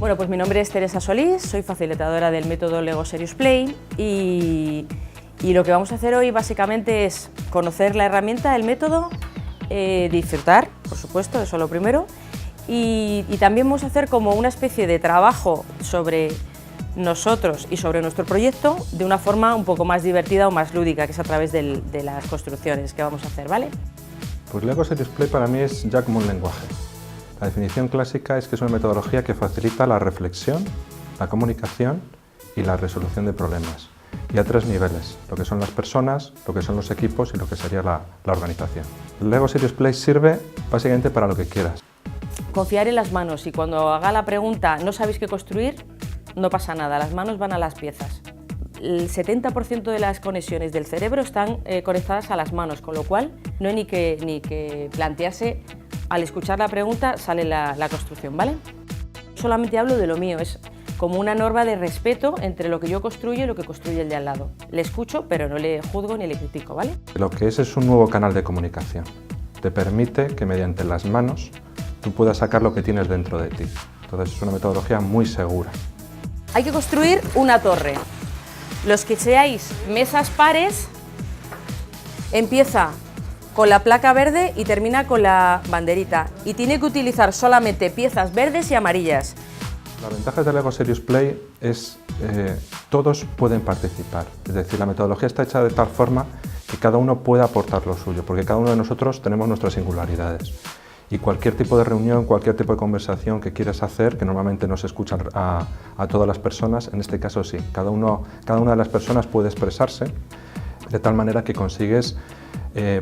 Bueno, pues mi nombre es Teresa Solís, soy facilitadora del método Lego Serious Play y lo que vamos a hacer hoy básicamente es conocer la herramienta, el método, disfrutar, por supuesto, eso es lo primero, y también vamos a hacer como una especie de trabajo sobre nosotros y sobre nuestro proyecto de una forma un poco más divertida o más lúdica, que es a través de las construcciones que vamos a hacer, ¿vale? Pues Lego Serious Play para mí es ya como un lenguaje. La definición clásica es que es una metodología que facilita la reflexión, la comunicación y la resolución de problemas. Y a tres niveles, lo que son las personas, lo que son los equipos y lo que sería la organización. El Lego Serious Play sirve básicamente para lo que quieras. Confiar en las manos y cuando haga la pregunta ¿no sabéis qué construir? No pasa nada, las manos van a las piezas. El 70% de las conexiones del cerebro están conectadas a las manos, con lo cual no hay ni que plantearse, al escuchar la pregunta sale la construcción, ¿vale? Solamente hablo de lo mío, es como una norma de respeto entre lo que yo construyo y lo que construye el de al lado. Le escucho, pero no le juzgo ni le critico, ¿vale? Lo que es un nuevo canal de comunicación. Te permite que mediante las manos tú puedas sacar lo que tienes dentro de ti. Entonces es una metodología muy segura. Hay que construir una torre. Los que seáis mesas pares, empieza con la placa verde y termina con la banderita. Y tiene que utilizar solamente piezas verdes y amarillas. La ventaja de Lego Serious Play es todos pueden participar. Es decir, la metodología está hecha de tal forma que cada uno puede aportar lo suyo, porque cada uno de nosotros tenemos nuestras singularidades. Y cualquier tipo de reunión, cualquier tipo de conversación que quieras hacer, que normalmente no se escucha a todas las personas, en este caso sí, cada una de las personas puede expresarse de tal manera que consigues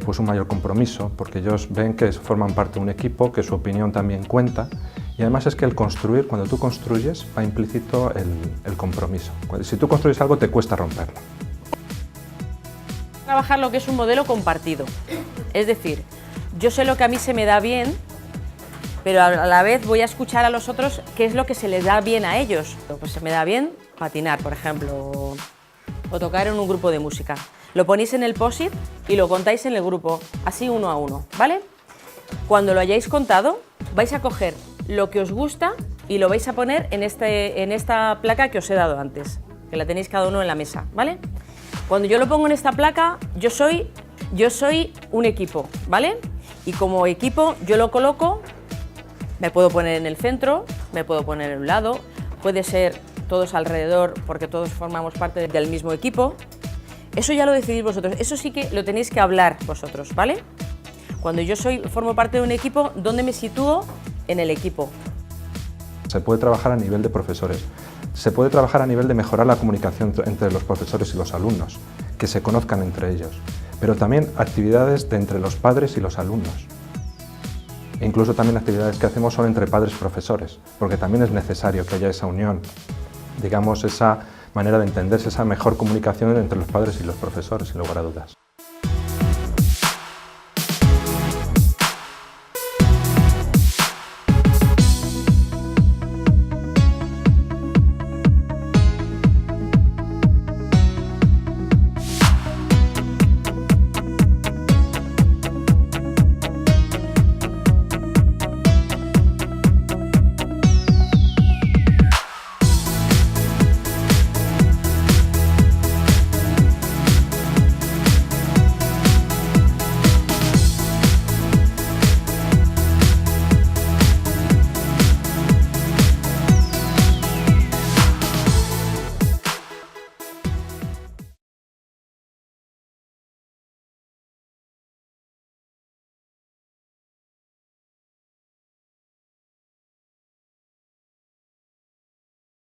pues un mayor compromiso, porque ellos ven que forman parte de un equipo, que su opinión también cuenta, y además es que el construir, cuando tú construyes, va implícito el compromiso. Si tú construyes algo, te cuesta romperlo. Trabajar lo que es un modelo compartido, es decir, yo sé lo que a mí se me da bien, pero a la vez voy a escuchar a los otros qué es lo que se les da bien a ellos. Pues se me da bien patinar, por ejemplo, o tocar en un grupo de música. Lo ponéis en el post-it y lo contáis en el grupo, así uno a uno, ¿vale? Cuando lo hayáis contado, vais a coger lo que os gusta y lo vais a poner en esta placa que os he dado antes, que la tenéis cada uno en la mesa, ¿vale? Cuando yo lo pongo en esta placa, yo soy un equipo, ¿vale? Y como equipo yo lo coloco, me puedo poner en el centro, me puedo poner en un lado, puede ser todos alrededor porque todos formamos parte del mismo equipo. Eso ya lo decidís vosotros, eso sí que lo tenéis que hablar vosotros, ¿vale? Cuando yo formo parte de un equipo, ¿dónde me sitúo? En el equipo. Se puede trabajar a nivel de profesores, se puede trabajar a nivel de mejorar la comunicación entre los profesores y los alumnos, que se conozcan entre ellos, pero también actividades de entre los padres y los alumnos. E incluso también actividades que hacemos son entre padres y profesores, porque también es necesario que haya esa unión, digamos, esa manera de entenderse, esa mejor comunicación entre los padres y los profesores, sin lugar a dudas.